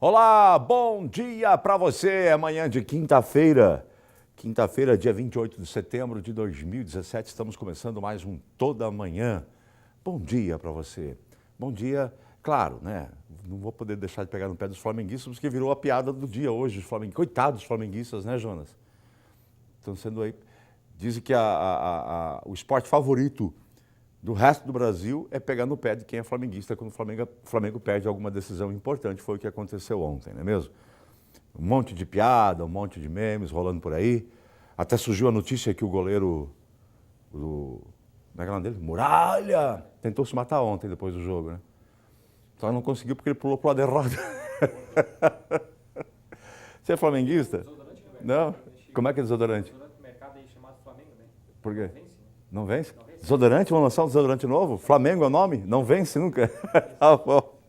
Olá, bom dia para você. É manhã de quinta-feira. Quinta-feira, dia 28 de setembro de 2017. Estamos começando mais um Toda Manhã. Bom dia para você. Bom dia, claro, né? Não vou poder deixar de pegar no pé dos flamenguistas, porque virou a piada do dia hoje. Os flamenguistas. Coitados dos flamenguistas, né, Jonas? Estão sendo aí. Dizem que o esporte favorito do resto do Brasil é pegar no pé de quem é flamenguista quando o Flamengo perde alguma decisão importante. Foi o que aconteceu ontem, não é mesmo? Um monte de piada, um monte de memes rolando por aí. Até surgiu a notícia que o goleiro, como é que é o nome dele? Muralha, tentou se matar ontem depois do jogo, né? Só não conseguiu porque ele pulou pro lado errado. Você é flamenguista? Não? Como é que é desodorante? No mercado aí chamado Flamengo, né? Por quê? Vence, né? Não vence? Desodorante? Vamos lançar um desodorante novo? Flamengo é o nome? Não vence nunca? Tá bom.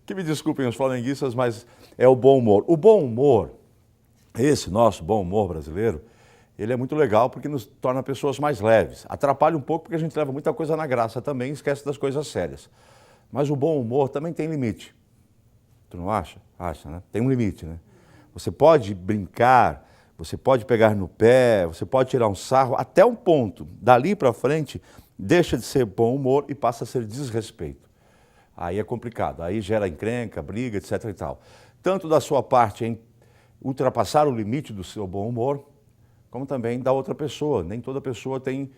Que me desculpem os flamenguistas, mas é o bom humor. O bom humor, esse nosso bom humor brasileiro, ele é muito legal porque nos torna pessoas mais leves. Atrapalha um pouco porque a gente leva muita coisa na graça também e esquece das coisas sérias. Mas o bom humor também tem limite. Tu não acha? Acha, né? Tem um limite, né? Você pode brincar, você pode pegar no pé, você pode tirar um sarro, até um ponto. Dali para frente, deixa de ser bom humor e passa a ser desrespeito. Aí é complicado, aí gera encrenca, briga, etc. e tal. Tanto da sua parte em ultrapassar o limite do seu bom humor, como também da outra pessoa. Nem toda pessoa tem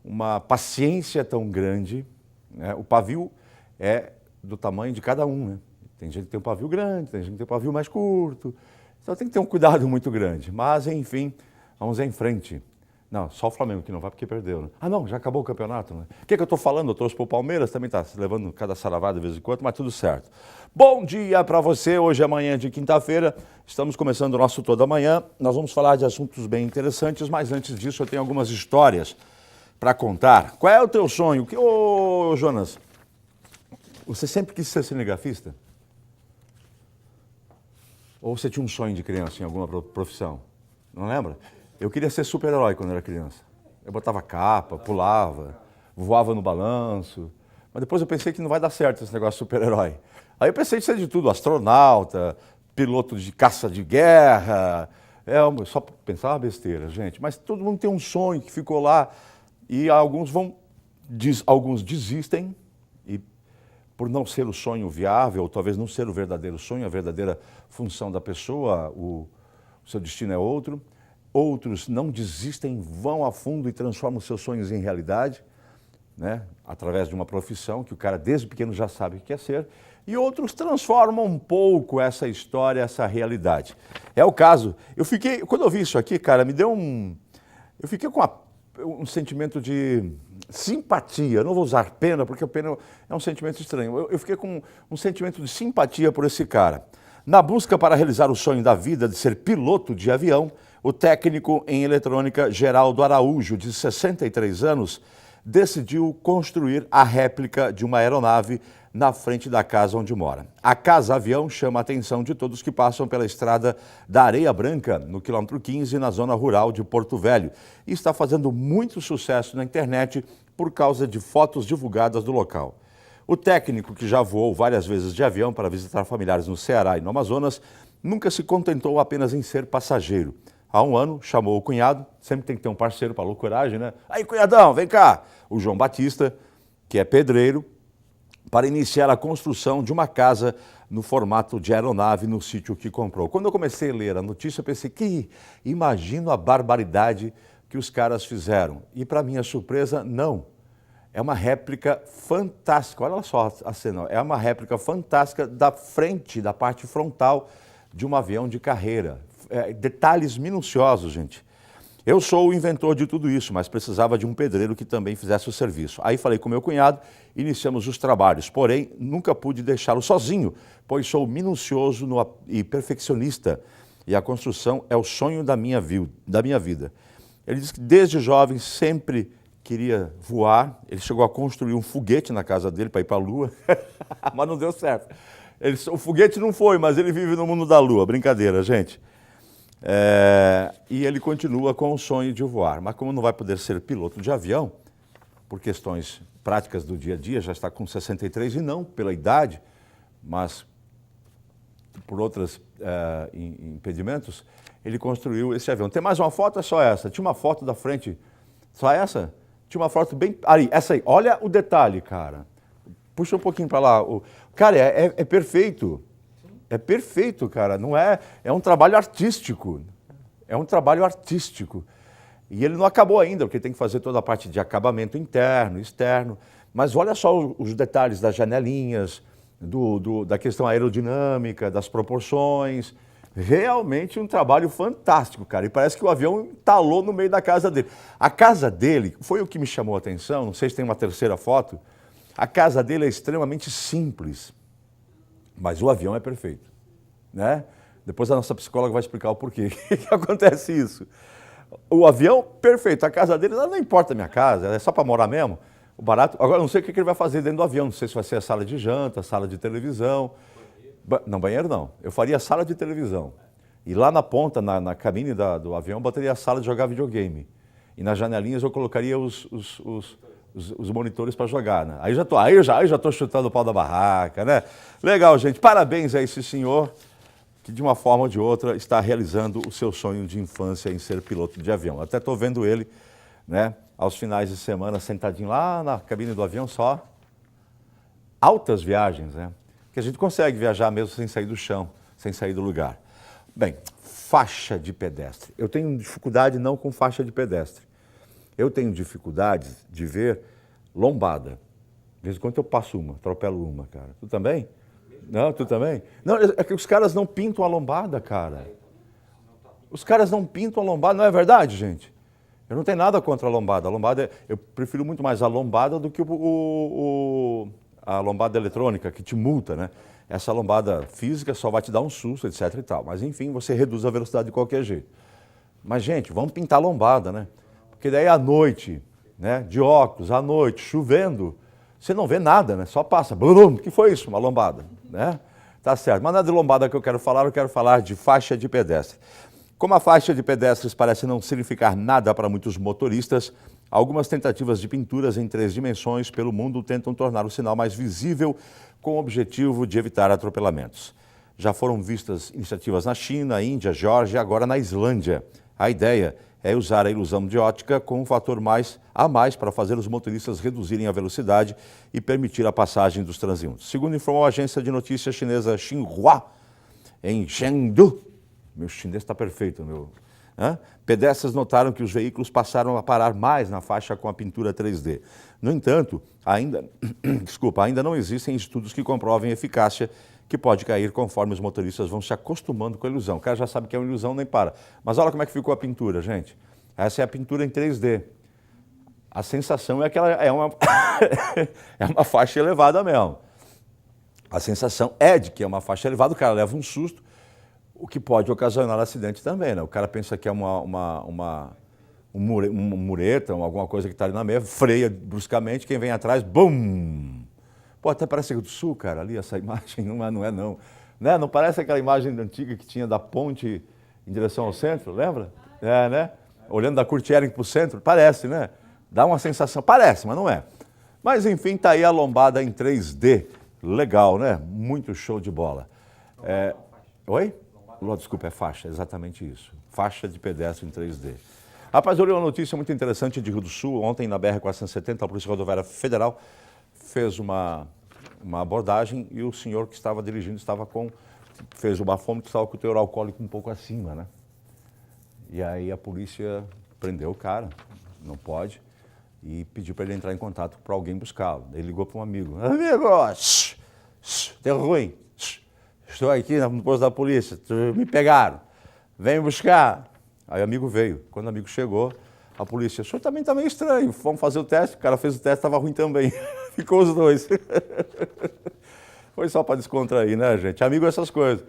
uma paciência tão grande, né? O pavio é do tamanho de cada um, né? Tem gente que tem um pavio grande, tem gente que tem um pavio mais curto. Então tem que ter um cuidado muito grande. Mas, enfim, vamos em frente. Não, só o Flamengo que não vai porque perdeu, né? Ah, não, já acabou o campeonato, né? O que eu estou falando? Eu trouxe para o Palmeiras, também está se levando cada saravada de vez em quando, mas tudo certo. Bom dia para você, hoje é manhã de quinta-feira, estamos começando o nosso Toda Manhã. Nós vamos falar de assuntos bem interessantes, mas antes disso eu tenho algumas histórias para contar. Qual é o teu sonho? Ô, Jonas, você sempre quis ser cinegrafista? Ou você tinha um sonho de criança em alguma profissão? Não lembra? Eu queria ser super-herói quando era criança. Eu botava capa, pulava, voava no balanço. Mas depois eu pensei que não vai dar certo esse negócio de super-herói. Aí eu pensei em ser de tudo, astronauta, piloto de caça de guerra. Só pensar uma besteira, gente. Mas todo mundo tem um sonho que ficou lá e alguns desistem e por não ser o sonho viável, ou talvez não ser o verdadeiro sonho, a verdadeira função da pessoa, o seu destino é outro. Outros não desistem, vão a fundo e transformam seus sonhos em realidade, né? Através de uma profissão que o cara desde pequeno já sabe o que quer ser. E outros transformam um pouco essa história, essa realidade. É o caso. Quando eu vi isso aqui, cara, eu fiquei com um sentimento de simpatia. Eu não vou usar pena, porque a pena é um sentimento estranho. Eu fiquei com um sentimento de simpatia por esse cara. Na busca para realizar o sonho da vida de ser piloto de avião, o técnico em eletrônica Geraldo Araújo, de 63 anos, decidiu construir a réplica de uma aeronave na frente da casa onde mora. A casa-avião chama a atenção de todos que passam pela estrada da Areia Branca, no quilômetro 15, na zona rural de Porto Velho, e está fazendo muito sucesso na internet por causa de fotos divulgadas do local. O técnico, que já voou várias vezes de avião para visitar familiares no Ceará e no Amazonas, nunca se contentou apenas em ser passageiro. Há um ano, chamou o cunhado, sempre tem que ter um parceiro para loucuragem, né? Aí, cunhadão, vem cá! O João Batista, que é pedreiro, para iniciar a construção de uma casa no formato de aeronave no sítio que comprou. Quando eu comecei a ler a notícia, eu pensei que imagino a barbaridade que os caras fizeram. E, para minha surpresa, não. É uma réplica fantástica, olha só a cena, é uma réplica fantástica da frente, da parte frontal de um avião de carreira. Detalhes minuciosos, gente. Eu sou o inventor de tudo isso, mas precisava de um pedreiro que também fizesse o serviço. Aí falei com meu cunhado, iniciamos os trabalhos, porém nunca pude deixá-lo sozinho, pois sou minucioso e perfeccionista e a construção é o sonho da minha vida. Ele disse que desde jovem sempre queria voar, ele chegou a construir um foguete na casa dele para ir para a Lua, mas não deu certo. O foguete não foi, mas ele vive no mundo da Lua, brincadeira, gente. E ele continua com o sonho de voar, mas como não vai poder ser piloto de avião, por questões práticas do dia a dia, já está com 63 e não pela idade, mas por outros impedimentos, ele construiu esse avião. Tem mais uma foto, é só essa. Tinha uma foto da frente, só essa? Tinha uma foto bem... Ali, essa aí. Olha o detalhe, cara. Puxa um pouquinho para lá. Cara, é perfeito. É perfeito, cara. Não é... É um trabalho artístico. É um trabalho artístico. E ele não acabou ainda, porque tem que fazer toda a parte de acabamento interno, externo. Mas olha só os detalhes das janelinhas, da questão aerodinâmica, das proporções. Realmente um trabalho fantástico, cara. E parece que o avião entalou no meio da casa dele. A casa dele, foi o que me chamou a atenção, não sei se tem uma terceira foto, a casa dele é extremamente simples, mas o avião é perfeito, né? Depois a nossa psicóloga vai explicar o porquê que acontece isso. O avião, perfeito, a casa dele, não importa a minha casa, é só para morar mesmo, o barato. Agora, não sei o que ele vai fazer dentro do avião, não sei se vai ser a sala de janta, a sala de televisão. Não, banheiro não. Eu faria sala de televisão. E lá na ponta, na cabine do avião, eu botaria a sala de jogar videogame. E nas janelinhas eu colocaria os monitores para jogar, né? Aí eu já tô chutando o pau da barraca, né? Legal, gente. Parabéns a esse senhor que, de uma forma ou de outra, está realizando o seu sonho de infância em ser piloto de avião. Até estou vendo ele, né, aos finais de semana, sentadinho lá na cabine do avião, só. Altas viagens, né? Que a gente consegue viajar mesmo sem sair do chão, sem sair do lugar. Bem, faixa de pedestre. Eu tenho dificuldade não com faixa de pedestre. Eu tenho dificuldade de ver lombada. De vez em quando eu passo uma, atropelo uma, cara. Tu também? Não, tu também? Não, é que os caras não pintam a lombada, cara. Os caras não pintam a lombada, não é verdade, gente? Eu não tenho nada contra a lombada. A lombada, eu prefiro muito mais a lombada do que a lombada eletrônica, que te multa, né? Essa lombada física só vai te dar um susto, etc e tal. Mas, enfim, você reduz a velocidade de qualquer jeito. Mas, gente, vamos pintar a lombada, né? Porque daí à noite, né, de óculos, à noite, chovendo, você não vê nada, né? Só passa. Blum, o que foi isso? Uma lombada, né? Tá certo. Mas não é de lombada que eu quero falar de faixa de pedestre. Como a faixa de pedestres parece não significar nada para muitos motoristas, algumas tentativas de pinturas em 3 dimensões pelo mundo tentam tornar o sinal mais visível com o objetivo de evitar atropelamentos. Já foram vistas iniciativas na China, Índia, Geórgia e agora na Islândia. A ideia é usar a ilusão de ótica com um fator a mais para fazer os motoristas reduzirem a velocidade e permitir a passagem dos transeuntes. Segundo informou a agência de notícias chinesa Xinhua, em Chengdu, meu chinês está perfeito, meu. Pedestres notaram que os veículos passaram a parar mais na faixa com a pintura 3D. No entanto, ainda não existem estudos que comprovem a eficácia que pode cair conforme os motoristas vão se acostumando com a ilusão. O cara já sabe que é uma ilusão, nem para. Mas olha como é que ficou a pintura, gente. Essa é a pintura em 3D. A sensação é que ela é uma, é uma faixa elevada mesmo. A sensação é de que é uma faixa elevada, o cara leva um susto, o que pode ocasionar acidente também, né? O cara pensa que é uma mureta, alguma coisa que está ali na meia, freia bruscamente, quem vem atrás, bum! Pô, até parece Rio do Sul, cara, ali essa imagem, não é não. Né? Não parece aquela imagem antiga que tinha da ponte em direção ao centro, lembra? É, né? Olhando da Curtiering para o centro, parece, né? Dá uma sensação, parece, mas não é. Mas enfim, tá aí a lombada em 3D, legal, né? Muito show de bola. Oi? Desculpa, é faixa, exatamente isso. Faixa de pedestre em 3D. Rapaz, eu li uma notícia muito interessante de Rio do Sul. Ontem, na BR-470, a Polícia Rodoviária Federal fez uma abordagem e o senhor que estava dirigindo fez o bafômetro, estava com o teor alcoólico um pouco acima, né? E aí a polícia prendeu o cara, não pode, e pediu para ele entrar em contato para alguém buscá-lo. Ele ligou para um amigo. Amigo, deu ruim. Estou aqui no posto da polícia, me pegaram, vem buscar. Aí o amigo veio. Quando o amigo chegou, a polícia, o senhor também está meio estranho, vamos fazer o teste. O cara fez o teste, estava ruim também. Ficou os dois. Foi só para descontrair, né, gente? Amigo é essas coisas.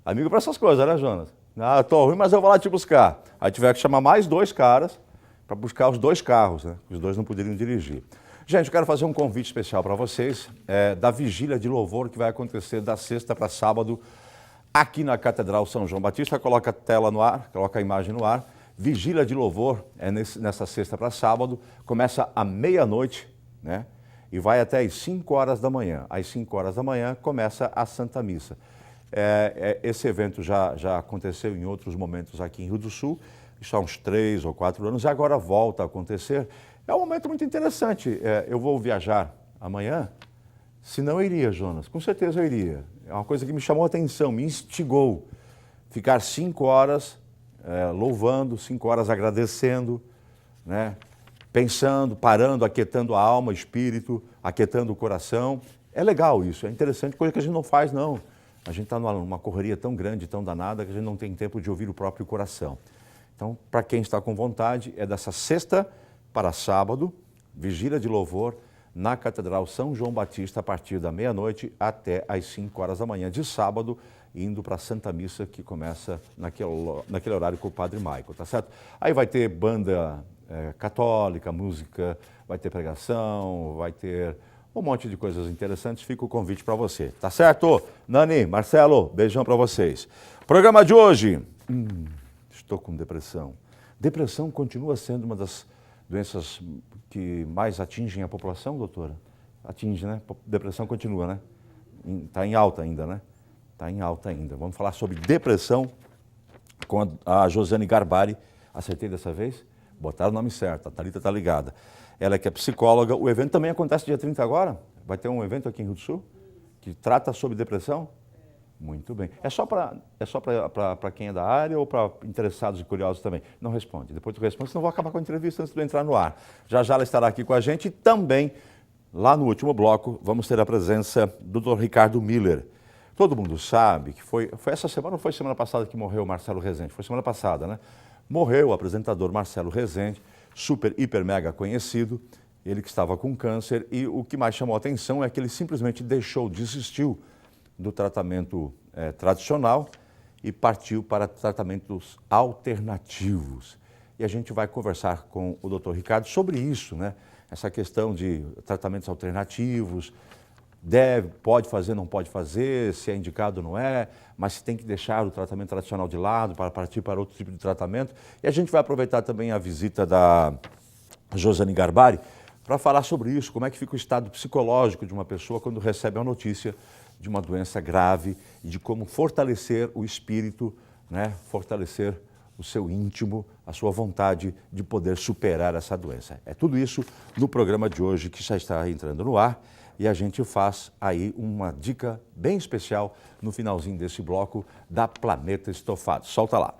Amigo para essas coisas, né, Jonas? Ah, estou ruim, mas eu vou lá te buscar. Aí tiver que chamar mais 2 caras para buscar os 2 carros, né? Os 2 não poderiam dirigir. Gente, eu quero fazer um convite especial para vocês da vigília de louvor que vai acontecer da sexta para sábado aqui na Catedral São João Batista. Coloca a tela no ar, coloca a imagem no ar. Vigília de louvor nessa sexta para sábado, começa à meia-noite, né? E vai até às 5 horas da manhã. Às 5 horas da manhã começa a Santa Missa. Esse evento já aconteceu em outros momentos aqui em Rio do Sul, isso há uns 3 ou 4 anos, e agora volta a acontecer. É um momento muito interessante. Eu vou viajar amanhã, se não eu iria, Jonas, com certeza eu iria. É uma coisa que me chamou a atenção, me instigou. Ficar 5 horas louvando, 5 horas agradecendo, né? Pensando, parando, aquietando a alma, o espírito, aquietando o coração. É legal isso, é interessante, coisa que a gente não faz, não. A gente está numa correria tão grande, tão danada, que a gente não tem tempo de ouvir o próprio coração. Então, para quem está com vontade, é dessa sexta para sábado, vigília de louvor, na Catedral São João Batista, a partir da meia-noite até às 5 horas da manhã de sábado, indo para a Santa Missa, que começa naquele horário com o Padre Michael, tá certo? Aí vai ter banda católica, música, vai ter pregação, vai ter um monte de coisas interessantes. Fica o convite para você, tá certo? Nani, Marcelo, beijão para vocês. Programa de hoje. Estou com depressão. Depressão continua sendo uma das doenças que mais atingem a população, doutora? Atinge, né? Depressão continua, né? Está em alta ainda, né? Está em alta ainda. Vamos falar sobre depressão com a Josiane Garbari. Acertei dessa vez? Botaram o nome certo, a Thalita está ligada. Ela que é psicóloga. O evento também acontece dia 30 agora? Vai ter um evento aqui em Rio do Sul que trata sobre depressão? Muito bem. É só para quem é da área ou para interessados e curiosos também? Não responde. Depois tu responde, senão vou acabar com a entrevista antes de entrar no ar. Já ela estará aqui com a gente e também, lá no último bloco, vamos ter a presença do Dr. Ricardo Miller. Todo mundo sabe que foi essa semana ou foi semana passada que morreu o Marcelo Rezende? Foi semana passada, né? Morreu o apresentador Marcelo Rezende, super, hiper, mega conhecido, ele que estava com câncer, e o que mais chamou a atenção é que ele simplesmente desistiu do tratamento tradicional e partiu para tratamentos alternativos. E a gente vai conversar com o Dr. Ricardo sobre isso, né? Essa questão de tratamentos alternativos, pode fazer, não pode fazer, se é indicado ou não é, mas se tem que deixar o tratamento tradicional de lado para partir para outro tipo de tratamento. E a gente vai aproveitar também a visita da Josiane Garbari para falar sobre isso, como é que fica o estado psicológico de uma pessoa quando recebe a notícia de uma doença grave e de como fortalecer o espírito, né? Fortalecer o seu íntimo, a sua vontade de poder superar essa doença. É tudo isso no programa de hoje que já está entrando no ar. E a gente faz aí uma dica bem especial no finalzinho desse bloco da Planeta Estofado. Solta lá.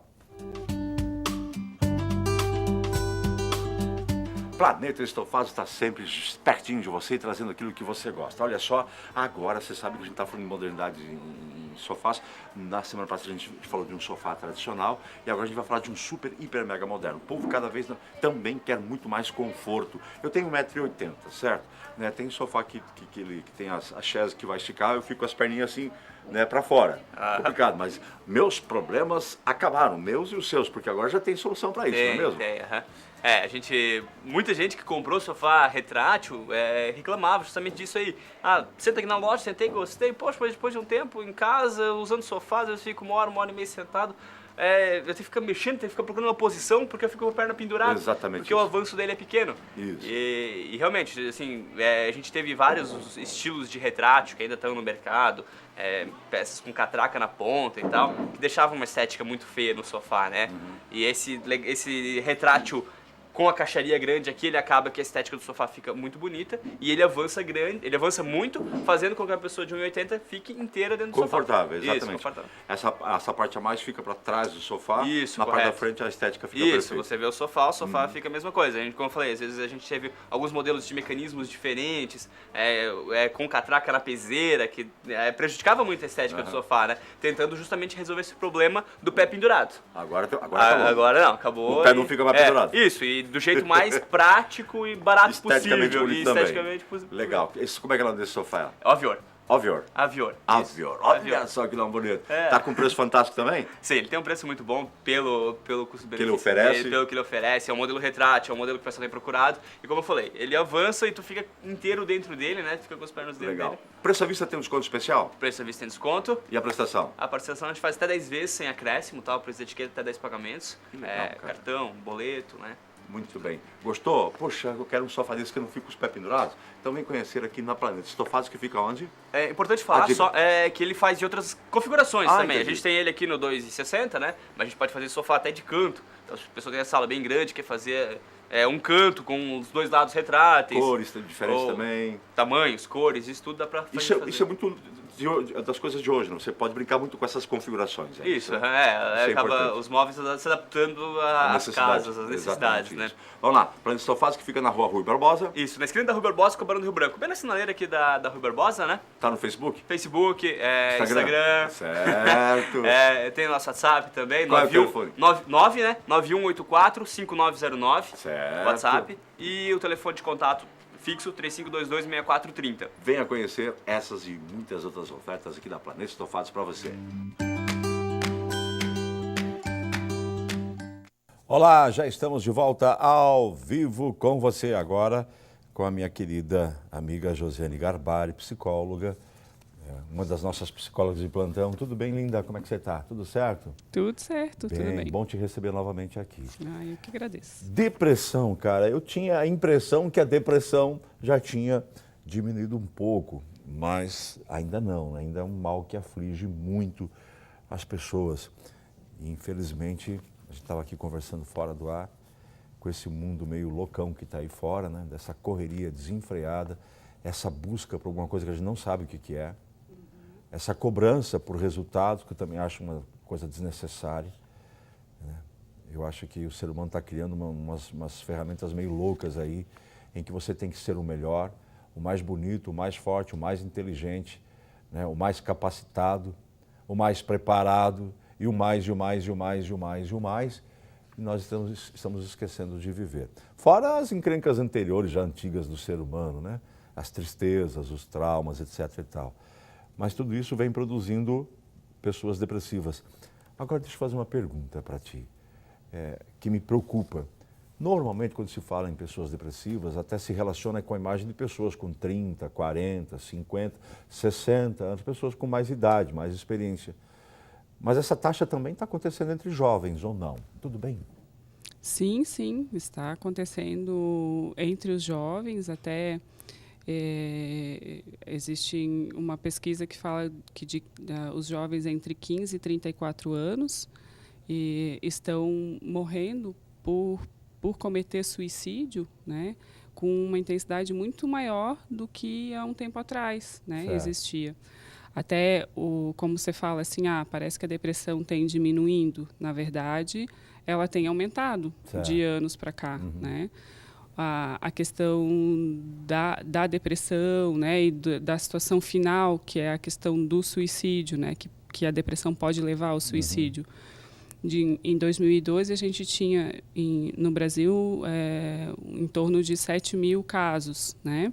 Planeta Estofado está sempre pertinho de você, trazendo aquilo que você gosta. Olha só, agora você sabe que a gente está falando de modernidade em sofás. Na semana passada a gente falou de um sofá tradicional e agora a gente vai falar de um super, hiper, mega moderno. O povo cada vez também quer muito mais conforto. Eu tenho 1,80 m, certo? Né? Tem sofá que tem as chaises que vai esticar, eu fico com as perninhas assim, né, para fora. Complicado, mas meus problemas acabaram, meus e os seus, porque agora já tem solução para isso, não é mesmo? Muita gente que comprou sofá retrátil reclamava justamente disso aí. Senta aqui na loja, sentei, gostei, poxa, mas depois de um tempo em casa, usando sofás, eu fico uma hora e meia sentado. Eu tenho que ficar mexendo, tenho que ficar procurando uma posição porque eu fico com a perna pendurada. Exatamente. Porque o avanço dele é pequeno. Isso. E realmente, assim, a gente teve vários estilos de retrátil que ainda estão no mercado, peças com catraca na ponta e tal, que deixavam uma estética muito feia no sofá, né? E esse retrátil com a caixaria grande aqui, ele acaba que a estética do sofá fica muito bonita e ele avança muito, fazendo com que a pessoa de 1,80 m fique inteira dentro do sofá. Confortável, exatamente. Isso, confortável. Essa parte a mais fica para trás do sofá, isso, na correto. parte da frente a estética fica Isso, perfeita. você vê o sofá fica a mesma coisa. Como eu falei, às vezes a gente teve alguns modelos de mecanismos diferentes, com catraca na peseira, que prejudicava muito a estética do sofá, né? Tentando justamente resolver esse problema do pé pendurado. Agora acabou. Agora não, acabou. O pé não fica mais pendurado. Isso, e do jeito mais prático e barato esteticamente possível. Bonito esteticamente possível. Legal. Como é que é o nome desse sofá? Avior. Avior. Avior. Avior. Olha só que nome bonito. Tá com preço fantástico também? Sim, ele tem um preço muito bom pelo custo-benefício que ele oferece. Pelo que ele oferece. É um modelo retrátil, é um modelo que o pessoal tem procurado. E como eu falei, ele avança e tu fica inteiro dentro dele, né? Tu fica com as pernas dentro dele. Preço à vista tem um desconto especial? Preço à vista tem desconto. E a prestação? A prestação a gente faz até 10 vezes sem acréscimo, tá? O preço da etiqueta até 10 pagamentos. Legal, cartão, boleto, né? Muito bem. Gostou? Poxa, eu quero um sofá desse que não fica com os pés pendurados. Então vem conhecer aqui na Planeta. Estofados que fica onde? É importante falar só que ele faz de outras configurações também. Entendi. A gente tem ele aqui no 2,60, né? Mas a gente pode fazer sofá até de canto. Então, se a pessoa tem a sala bem grande, quer fazer um canto com os dois lados retráteis. Cores diferentes também. Tamanhos, cores, isso tudo dá pra fazer. Isso é muito das coisas de hoje, não? Você pode brincar muito com essas configurações. Isso, é acaba os móveis se adaptando às casas, às necessidades, né? Vamos lá, Planeta Estofados que fica na rua Rui Barbosa. Isso, na esquina da Rui Barbosa com o Barão do Rio Branco. Bem na sinaleira aqui da Rui Barbosa, né? Tá no Facebook? Facebook, Instagram. Certo. Tem nosso WhatsApp também. Qual é o telefone? 9184-5909. Certo. WhatsApp. E o telefone de contato fixo 3522-6430. Venha conhecer essas e muitas outras ofertas aqui da Planeta Estofados para você. Olá, já estamos de volta ao vivo com você agora, com a minha querida amiga Josiane Garbari, psicóloga, uma das nossas psicólogas de plantão. Tudo bem, linda? Como é que você está? Tudo certo? Tudo certo, tudo bem. Bom te receber novamente aqui. Eu que agradeço. Depressão, cara. Eu tinha a impressão que a depressão já tinha diminuído um pouco, mas ainda não. Ainda é um mal que aflige muito as pessoas. E, infelizmente, a gente estava aqui conversando fora do ar, com esse mundo meio loucão que está aí fora, né? Dessa correria desenfreada, essa busca por alguma coisa que a gente não sabe o que é, essa cobrança por resultados, que eu também acho uma coisa desnecessária, né? Eu acho que o ser humano está criando umas ferramentas meio loucas aí, em que você tem que ser o melhor, o mais bonito, o mais forte, o mais inteligente, né? O mais capacitado, o mais preparado, e o mais, e o mais, e o mais, e o mais, e o mais, e nós estamos esquecendo de viver. Fora as encrencas anteriores, já antigas do ser humano, né? As tristezas, os traumas, etc. e tal. Mas tudo isso vem produzindo pessoas depressivas. Agora, deixa eu fazer uma pergunta para ti, que me preocupa. Normalmente, quando se fala em pessoas depressivas, até se relaciona com a imagem de pessoas com 30, 40, 50, 60 anos, pessoas com mais idade, mais experiência. Mas essa taxa também está acontecendo entre jovens, ou não? Tudo bem? Sim, sim, está acontecendo entre os jovens, até existe uma pesquisa que fala que os jovens entre 15 e 34 anos estão morrendo por cometer suicídio, né, com uma intensidade muito maior do que há um tempo atrás, né, existia. Até, como você fala, assim, parece que a depressão tem diminuindo. Na verdade, ela tem aumentado de anos para cá, né? A questão da depressão, né, e da situação final, que é a questão do suicídio, né, que a depressão pode levar ao suicídio. Em 2012, a gente tinha no Brasil em torno de 7 mil casos, né?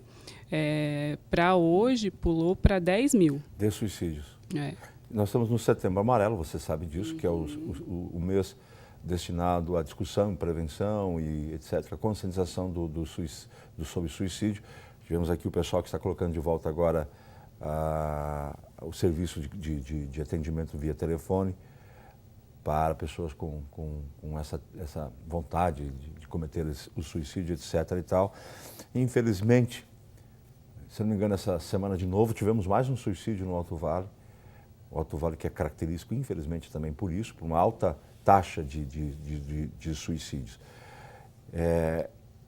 Para hoje, pulou para 10 mil. De suicídios. Nós estamos no Setembro Amarelo, você sabe disso, que é o mês destinado à discussão, prevenção e etc., a conscientização sobre suicídio. Tivemos aqui o pessoal que está colocando de volta agora o serviço de atendimento via telefone para pessoas com essa vontade de cometer o suicídio, etc. e tal. Infelizmente, se não me engano, essa semana de novo tivemos mais um suicídio no Alto Vale. O Alto Vale que é característico, infelizmente, também por isso, por uma alta taxa de suicídios.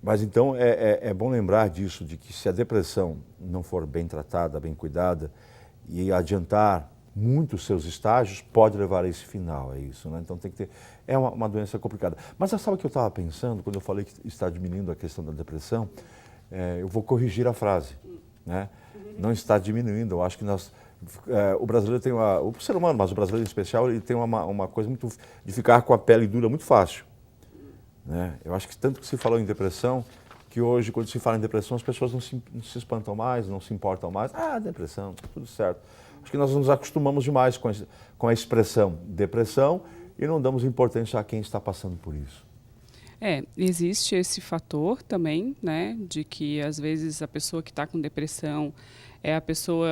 Mas então é bom lembrar disso, de que se a depressão não for bem tratada, bem cuidada e adiantar muito os seus estágios, pode levar a esse final, é isso, né? Então tem que ter... É uma doença complicada. Mas sabe o que eu estava pensando quando eu falei que está diminuindo a questão da depressão? Eu vou corrigir a frase, né? Não está diminuindo, eu acho que o brasileiro tem o ser humano, mas o brasileiro em especial, ele tem uma coisa muito de ficar com a pele dura muito fácil, né? Eu acho que tanto que se falou em depressão, que hoje, quando se fala em depressão, as pessoas não se espantam mais, não se importam mais. Depressão, tudo certo. Acho que nós nos acostumamos demais com a expressão depressão e não damos importância a quem está passando por isso. Existe esse fator também, né, de que às vezes a pessoa que está com depressão é a pessoa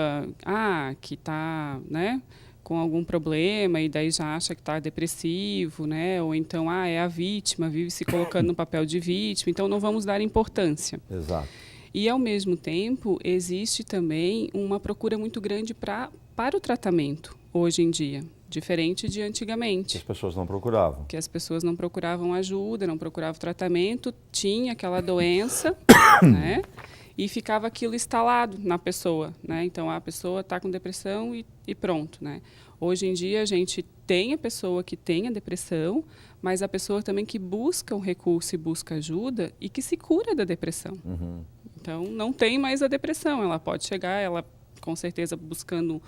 que está, né, com algum problema e daí já acha que está depressivo, né? Ou então, é a vítima, vive se colocando no papel de vítima, então não vamos dar importância. Exato. E, ao mesmo tempo, existe também uma procura muito grande para o tratamento, hoje em dia, diferente de Que antigamente. as pessoas não procuravam. Que as pessoas não procuravam ajuda, não procuravam tratamento, tinha aquela doença, né? E ficava aquilo instalado na pessoa, né? Então, a pessoa está com depressão e pronto, né? Hoje em dia, a gente tem a pessoa que tem a depressão, mas a pessoa também que busca um recurso e busca ajuda e que se cura da depressão. Uhum. Então, não tem mais a depressão. Ela pode chegar, ela com certeza buscando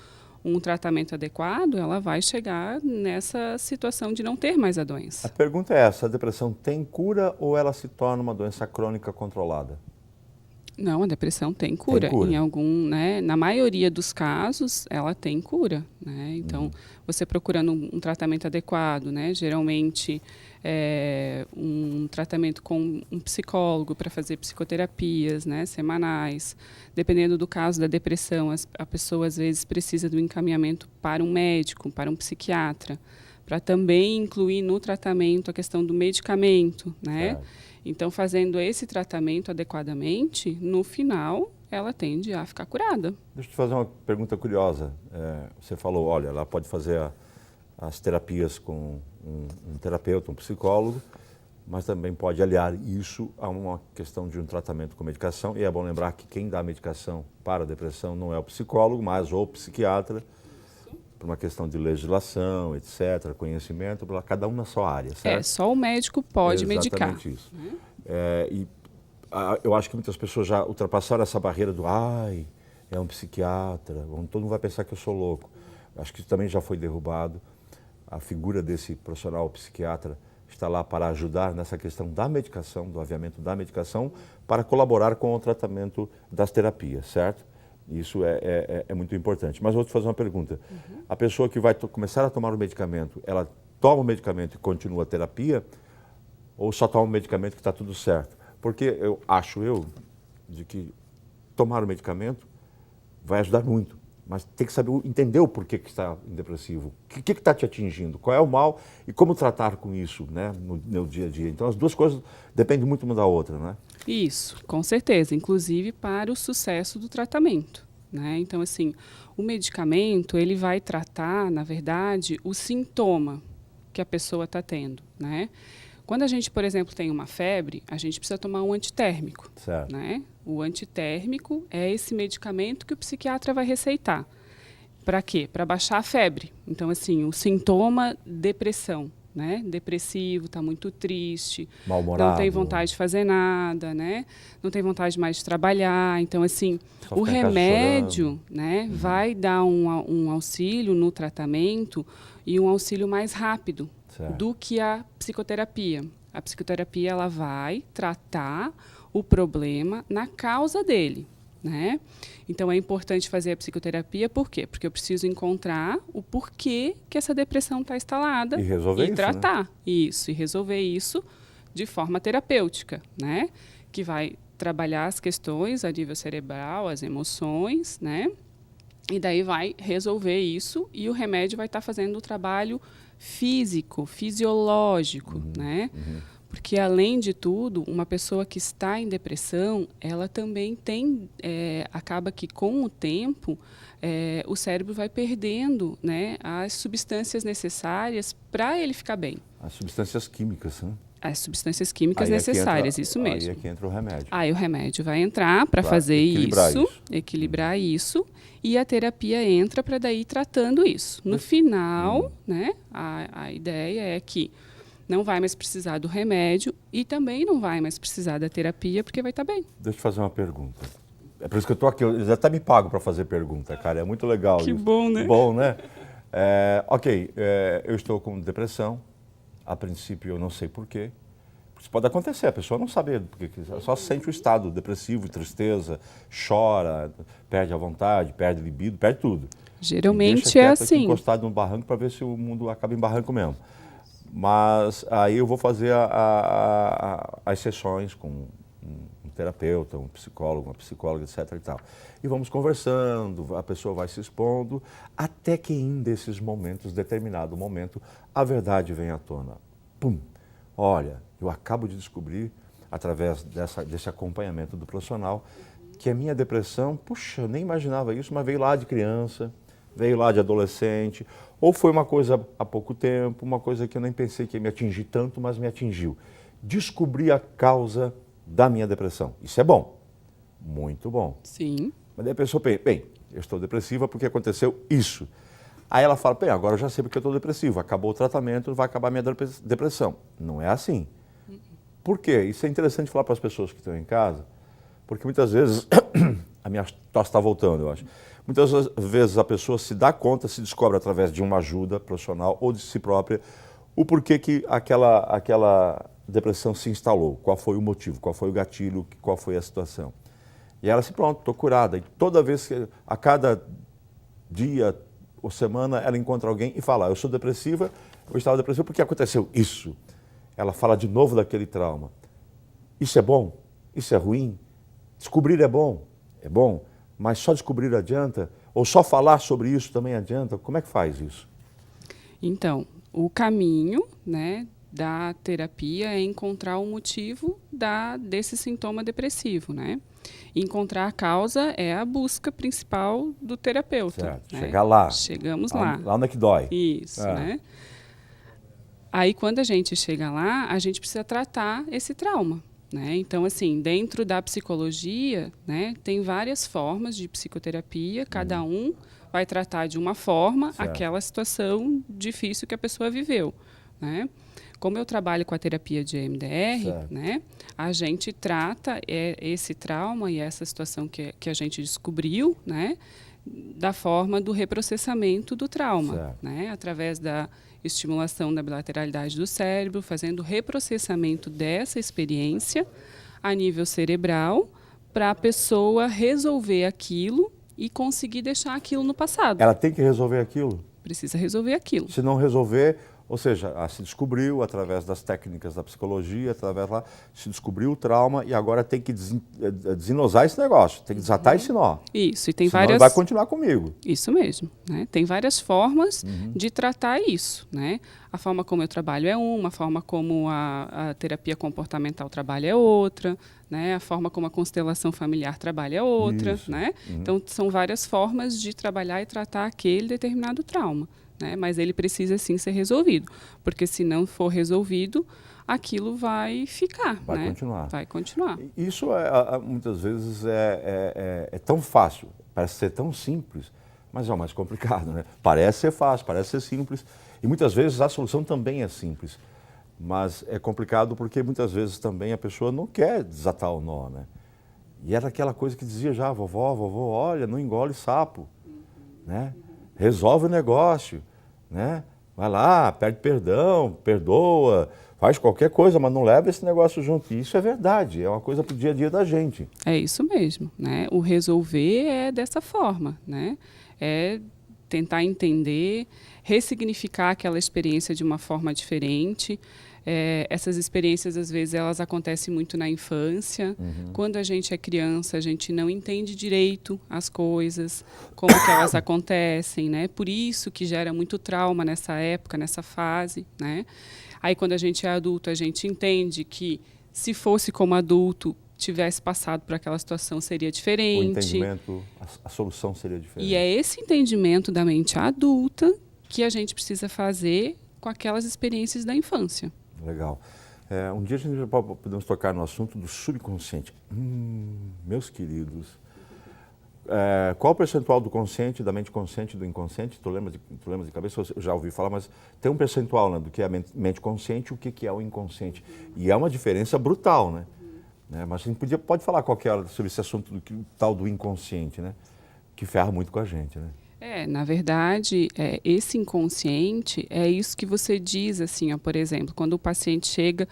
um tratamento adequado, ela vai chegar nessa situação de não ter mais a A doença. pergunta é essa, a depressão tem cura ou ela se torna uma doença crônica controlada? Não, a depressão tem cura. Tem cura. Em algum, né, na maioria dos casos, ela tem cura, né? Então, você procurando um tratamento adequado, né? Geralmente, um tratamento com um psicólogo para fazer psicoterapias, né, semanais. Dependendo do caso da depressão, a pessoa às vezes precisa do encaminhamento para um médico, para um psiquiatra, para também incluir no tratamento a questão do medicamento, né? Certo. Então, fazendo esse tratamento adequadamente, no final, ela tende a ficar curada. Deixa eu te fazer uma pergunta curiosa. Você falou, olha, ela pode fazer as terapias com um terapeuta, um psicólogo, mas também pode aliar isso a uma questão de um tratamento com medicação. E é bom lembrar que quem dá a medicação para a depressão não é o psicólogo, mas o psiquiatra, por uma questão de legislação, etc., conhecimento, cada um na sua área, certo? Só o médico pode medicar. Exatamente isso. Eu acho que muitas pessoas já ultrapassaram essa barreira do é um psiquiatra, todo mundo vai pensar que eu sou louco. Acho que isso também já foi derrubado. A figura desse profissional psiquiatra está lá para ajudar nessa questão da medicação, do aviamento da medicação, para colaborar com o tratamento das terapias, certo? Isso é muito importante. Mas vou te fazer uma pergunta. A pessoa que vai começar a tomar o medicamento, ela toma o medicamento e continua a terapia, ou só toma o medicamento que está tudo certo? Porque eu acho de que tomar o medicamento vai ajudar muito, mas tem que saber entender o porquê que está depressivo, o que está te atingindo, qual é o mal e como tratar com isso, né, no dia a dia. Então as duas coisas dependem muito uma da outra, né? Isso, com certeza, inclusive para o sucesso do tratamento, né? Então, assim, o medicamento, ele vai tratar, na verdade, o sintoma que a pessoa está tendo, né? Quando a gente, por exemplo, tem uma febre, a gente precisa tomar um antitérmico, Certo. né? O antitérmico é esse medicamento que o psiquiatra vai receitar. Para quê? Para baixar a febre. Então, assim, o sintoma, depressão, né? Depressivo, está muito triste, Mal-humorado. não tem vontade de fazer nada, né? Não tem vontade mais de trabalhar. Então, assim, Só o fica em casa remédio, né, vai dar um auxílio no tratamento e um auxílio mais rápido Certo. do que a psicoterapia. A psicoterapia, ela vai tratar o problema na causa dele, né? Então, é importante fazer a psicoterapia, por quê? Porque eu preciso encontrar o porquê que essa depressão está instalada E resolver isso, tratar isso, e resolver isso de forma terapêutica, né? Que vai trabalhar as questões a nível cerebral, as emoções, né? E daí vai resolver isso e o remédio vai estar fazendo o trabalho físico, fisiológico, né? Porque, além de tudo, uma pessoa que está em depressão, ela também tem, acaba que com o tempo, o cérebro vai perdendo, né, as substâncias necessárias para ele ficar bem. As substâncias químicas, né? As substâncias químicas Aí é que necessárias, entra- isso mesmo. Aí é que entra o remédio. Aí o remédio vai entrar para Pra fazer equilibrar isso. equilibrar isso, e a terapia entra para daí ir tratando isso. No final, né, a ideia é que não vai mais precisar do remédio e também não vai mais precisar da terapia, porque vai estar bem. Deixa eu te fazer uma pergunta. É por isso que eu estou aqui, eles até me pagam para fazer pergunta, cara, é muito legal Que isso. bom, né? Bom, né? Eu estou com depressão, a princípio eu não sei porquê. Isso pode acontecer, a pessoa não sabe porque, só sente o estado depressivo, tristeza, chora, perde a vontade, perde libido, perde tudo. Geralmente E deixa é quieto aqui, assim. encostado no barranco para ver se o mundo acaba em barranco mesmo. Mas aí eu vou fazer as sessões com um terapeuta, um psicólogo, uma psicóloga, etc. e tal. E vamos conversando, a pessoa vai se expondo, até que em desses momentos, determinado momento, a verdade vem à tona. Pum! Olha, eu acabo de descobrir, através desse acompanhamento do profissional, que a minha depressão, puxa, eu nem imaginava isso, mas veio lá de criança, veio lá de adolescente, ou foi uma coisa há pouco tempo, uma coisa que eu nem pensei que ia me atingir tanto, mas me atingiu. Descobri a causa da minha depressão. Isso é bom, muito bom. Sim. Mas daí a pessoa pensa, bem, eu estou depressiva porque aconteceu isso. Aí ela fala, bem, agora eu já sei porque eu estou depressivo, acabou o tratamento, vai acabar a minha depressão. Não é assim. Por quê? Isso é interessante falar para as pessoas que estão em casa, porque muitas vezes, a minha tosse está voltando, eu acho. Muitas vezes a pessoa se dá conta, se descobre através de uma ajuda profissional ou de si própria, o porquê que aquela depressão se instalou, qual foi o motivo, qual foi o gatilho, qual foi a situação. E ela se pronto, estou curada. E toda vez que, a cada dia ou semana, ela encontra alguém e fala, eu sou depressiva, eu estava depressiva porque aconteceu isso. Ela fala de novo daquele trauma. Isso é bom? Isso é ruim? Descobrir é bom, mas só descobrir adianta? Ou só falar sobre isso também adianta? Como é que faz isso? Então, o caminho, né, da terapia é encontrar o motivo desse sintoma depressivo, né? Encontrar a causa é a busca principal do terapeuta. Certo. Né? Chegar lá. Chegamos lá. Lá onde é que dói. Isso, né? Aí, quando a gente chega lá, a gente precisa tratar esse trauma. Né? Então, assim, dentro da psicologia, né, tem várias formas de psicoterapia, cada um vai tratar de uma forma aquela situação difícil que a pessoa viveu. Né? Como eu trabalho com a terapia de EMDR, né, a gente trata esse trauma e essa situação que a gente descobriu, né, da forma do reprocessamento do trauma, né, através da estimulação da bilateralidade do cérebro, fazendo o reprocessamento dessa experiência a nível cerebral para a pessoa resolver aquilo e conseguir deixar aquilo no passado. Ela tem que resolver aquilo? Precisa resolver aquilo. Se não resolver, ou seja, se descobriu através das técnicas da psicologia, através lá, se descobriu o trauma e agora tem que desenosar esse negócio, tem que desatar esse nó. Isso, e tem senão várias... ele vai continuar comigo. Isso mesmo, né? Tem várias formas de tratar isso, né? A forma como eu trabalho é uma, a forma como a terapia comportamental trabalha é outra, né? A forma como a constelação familiar trabalha é outra, né? Então, são várias formas de trabalhar e tratar aquele determinado trauma. Né? Mas ele precisa sim ser resolvido, porque se não for resolvido, aquilo vai ficar. Vai né? continuar. Vai continuar. Isso muitas vezes é tão fácil, parece ser tão simples, mas é o mais complicado. Né? Parece ser fácil, parece ser simples, e muitas vezes a solução também é simples, mas é complicado porque muitas vezes também a pessoa não quer desatar o nó. Né? E era aquela coisa que dizia já, vovó, olha, não engole sapo, né? Resolve o negócio. Né? Vai lá, pede perdão, perdoa, faz qualquer coisa, mas não leva esse negócio junto. E isso é verdade, é uma coisa para o dia a dia da gente. É isso mesmo. Né? O resolver é dessa forma. Né? É tentar entender, ressignificar aquela experiência de uma forma diferente. Essas experiências, às vezes, elas acontecem muito na infância. Quando a gente é criança, a gente não entende direito as coisas, como que elas acontecem, né? Por isso que gera muito trauma nessa época, nessa fase, né? Aí, quando a gente é adulto, a gente entende que, se fosse como adulto, tivesse passado por aquela situação, seria diferente. O entendimento, a solução seria diferente. E é esse entendimento da mente adulta que a gente precisa fazer com aquelas experiências da infância. Legal. Um dia a gente podemos tocar no assunto do subconsciente. Meus queridos, qual o percentual do consciente, da mente consciente, do inconsciente? Tu lembra de cabeça? Eu já ouvi falar, mas tem um percentual, né, do que é a mente consciente e o que é o inconsciente. E é uma diferença brutal, né? Mas a gente pode falar sobre esse assunto do tal do inconsciente, né? Que ferra muito com a gente, né? Na verdade, esse inconsciente é isso que você diz, assim, ó, por exemplo, quando o paciente chega,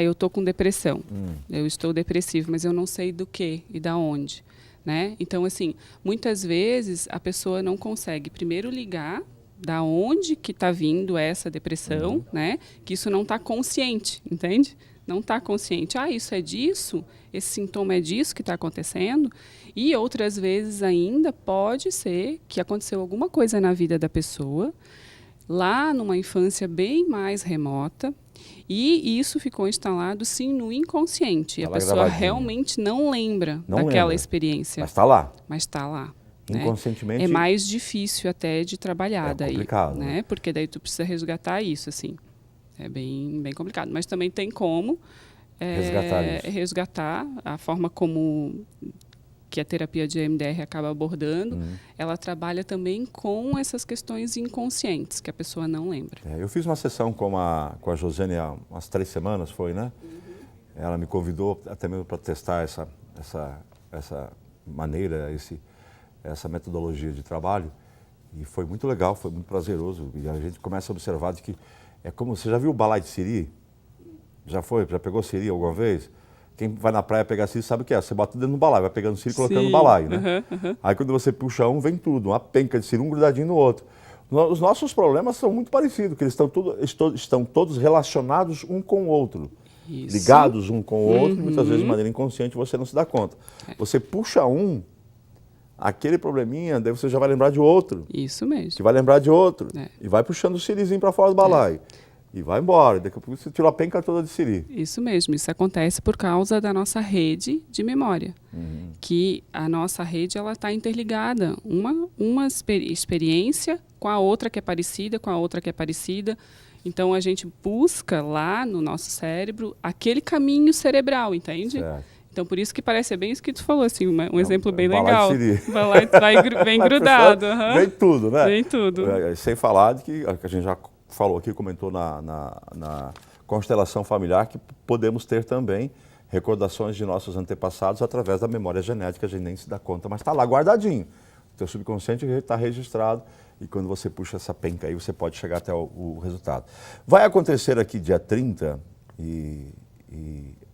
eu estou com depressão, eu estou depressivo, mas eu não sei do que e da onde, né? Então, assim, muitas vezes a pessoa não consegue primeiro ligar da onde que está vindo essa depressão, né? Que isso não está consciente, entende? não está consciente. Isso é disso? Esse sintoma é disso que está acontecendo? E outras vezes ainda pode ser que aconteceu alguma coisa na vida da pessoa, lá numa infância bem mais remota, e isso ficou instalado, sim, no inconsciente. E a pessoa realmente não lembra daquela experiência. Mas está lá. Mas está lá. Inconscientemente. É mais difícil até de trabalhar daí. É complicado, né? Porque daí tu precisa resgatar isso, assim. É bem complicado. Mas também tem como resgatar a forma como que a terapia de EMDR acaba abordando. Ela trabalha também com essas questões inconscientes, que a pessoa não lembra. Eu fiz uma sessão com a Josiane há umas 3 semanas, foi, né? Ela me convidou até mesmo para testar essa maneira, essa metodologia de trabalho. E foi muito legal, foi muito prazeroso. E a gente começa a observar de que é como... Você já viu o balai de siri? Já pegou siri alguma vez? Quem vai na praia pegar siri sabe o que é. Você bota dentro do balaio, vai pegando siri e colocando no balaio, né? Aí quando você puxa um, vem tudo. Uma penca de siri, um grudadinho no outro. Os nossos problemas são muito parecidos, que eles estão todos relacionados um com o outro. Isso. Ligados um com o outro, muitas vezes de maneira inconsciente você não se dá conta. Você puxa um, aquele probleminha, daí você já vai lembrar de outro. Isso mesmo. Que vai lembrar de outro. E vai puxando o sirizinho para fora do balaio. E vai embora. Daqui a pouco você tirou a penca toda de siri. Isso mesmo. Isso acontece por causa da nossa rede de memória. Que a nossa rede está interligada. Uma experiência com a outra que é parecida, com a outra que é parecida. Então, a gente busca lá no nosso cérebro aquele caminho cerebral, entende? Certo. Então, por isso que parece bem isso que tu falou, assim, um exemplo bem legal. Vai lá vem grudado. Vem tudo, né? Vem tudo. Sem falar de que a gente já falou aqui, comentou na constelação familiar, que podemos ter também recordações de nossos antepassados através da memória genética, a gente nem se dá conta, mas está lá guardadinho. O teu subconsciente está registrado e quando você puxa essa penca aí, você pode chegar até o resultado. Vai acontecer aqui dia 30 e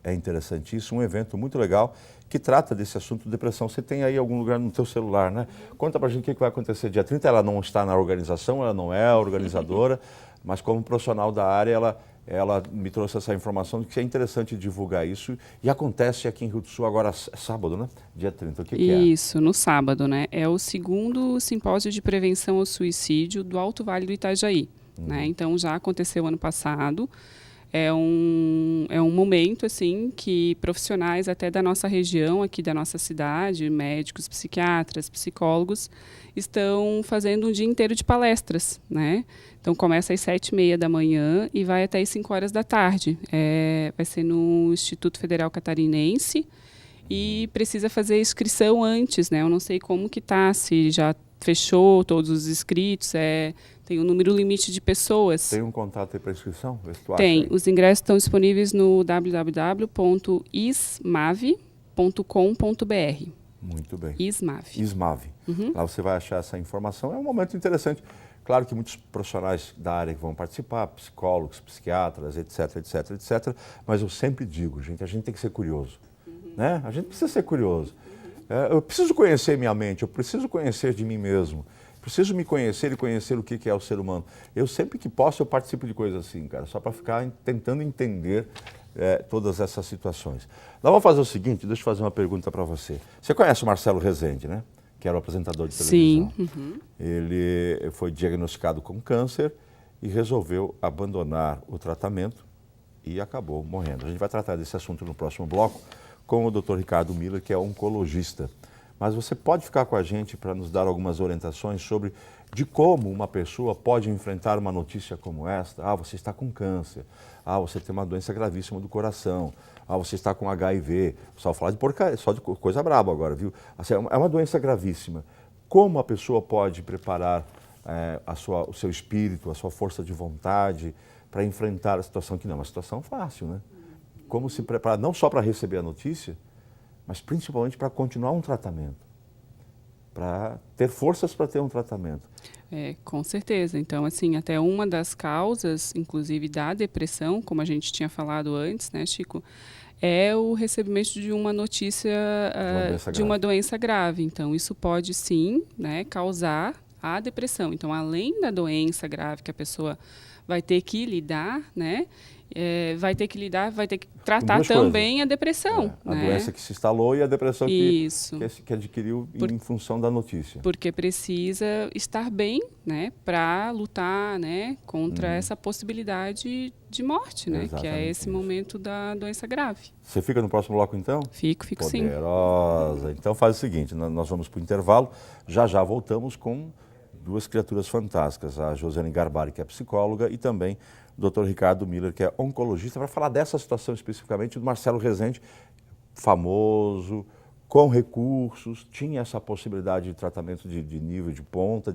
é interessantíssimo, um evento muito legal que trata desse assunto depressão. Você tem aí algum lugar no teu celular, né? Conta pra gente o que vai acontecer dia 30. Ela não está na organização, ela não é a organizadora, mas como profissional da área, ela me trouxe essa informação de que é interessante divulgar isso. E acontece aqui em Rio do Sul agora, sábado, né? Dia 30. O que é? Isso, no sábado, né? É o 2º simpósio de prevenção ao suicídio do Alto Vale do Itajaí. Né? Então, já aconteceu ano passado. É um momento, assim, que profissionais até da nossa região, aqui da nossa cidade, médicos, psiquiatras, psicólogos, estão fazendo um dia inteiro de palestras, né? Então, começa às 7h30 da manhã e vai até às 5 horas da tarde. Vai ser no Instituto Federal Catarinense e precisa fazer inscrição antes, né? Eu não sei como que tá, se já fechou todos os inscritos, tem um número limite de pessoas. Tem um contato aí para inscrição? Tem. Os ingressos estão disponíveis no www.ismave.com.br. Muito bem. Ismave. Lá você vai achar essa informação. É um momento interessante. Claro que muitos profissionais da área que vão participar, psicólogos, psiquiatras, etc, etc, etc. Mas eu sempre digo, gente, a gente tem que ser curioso. Né? A gente precisa ser curioso. Eu preciso conhecer minha mente, eu preciso conhecer de mim mesmo. Preciso me conhecer e conhecer o que é o ser humano. Eu sempre que posso, eu participo de coisas assim, cara, só para ficar tentando entender todas essas situações. Nós vamos fazer o seguinte, deixa eu fazer uma pergunta para você. Você conhece o Marcelo Rezende, né? Que era o apresentador de televisão. Sim. Ele foi diagnosticado com câncer e resolveu abandonar o tratamento e acabou morrendo. A gente vai tratar desse assunto no próximo bloco com o Dr. Ricardo Miller, que é oncologista. Mas você pode ficar com a gente para nos dar algumas orientações sobre de como uma pessoa pode enfrentar uma notícia como esta. Você está com câncer. Você tem uma doença gravíssima do coração. Você está com HIV. Só falar de porcaria, só de coisa braba agora, viu? Assim, é uma doença gravíssima. Como a pessoa pode preparar o seu espírito, a sua força de vontade para enfrentar a situação que não é uma situação fácil, né? Como se preparar não só para receber a notícia, mas principalmente para continuar um tratamento, para ter forças para ter um tratamento. Com certeza. Então, assim, até uma das causas, inclusive da depressão, como a gente tinha falado antes, né, Chico, é o recebimento de uma notícia de uma doença grave. Então, isso pode sim, né, causar a depressão. Então, além da doença grave que a pessoa vai ter que lidar, né, vai ter que lidar, vai ter que tratar duas também a depressão. A né? doença que se instalou e a depressão Isso. que adquiriu em função da notícia. Porque precisa estar bem, né, para lutar, né, contra essa possibilidade de morte, né, que é Exatamente esse isso. momento da doença grave. Você fica no próximo bloco, então? Fico sim. Poderosa. Então faz o seguinte, nós vamos para o intervalo, já voltamos com duas criaturas fantásticas, a Josiane Garbari, que é psicóloga, e também o Dr. Ricardo Miller, que é oncologista, para falar dessa situação especificamente do Marcelo Rezende, famoso, com recursos, tinha essa possibilidade de tratamento de nível de ponta,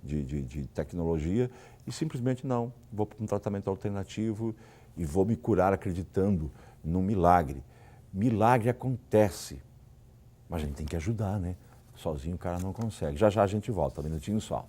de tecnologia, e simplesmente não, vou para um tratamento alternativo e vou me curar acreditando num milagre. Milagre acontece, mas a gente tem que ajudar, né? Sozinho o cara não consegue. Já a gente volta, um minutinho só.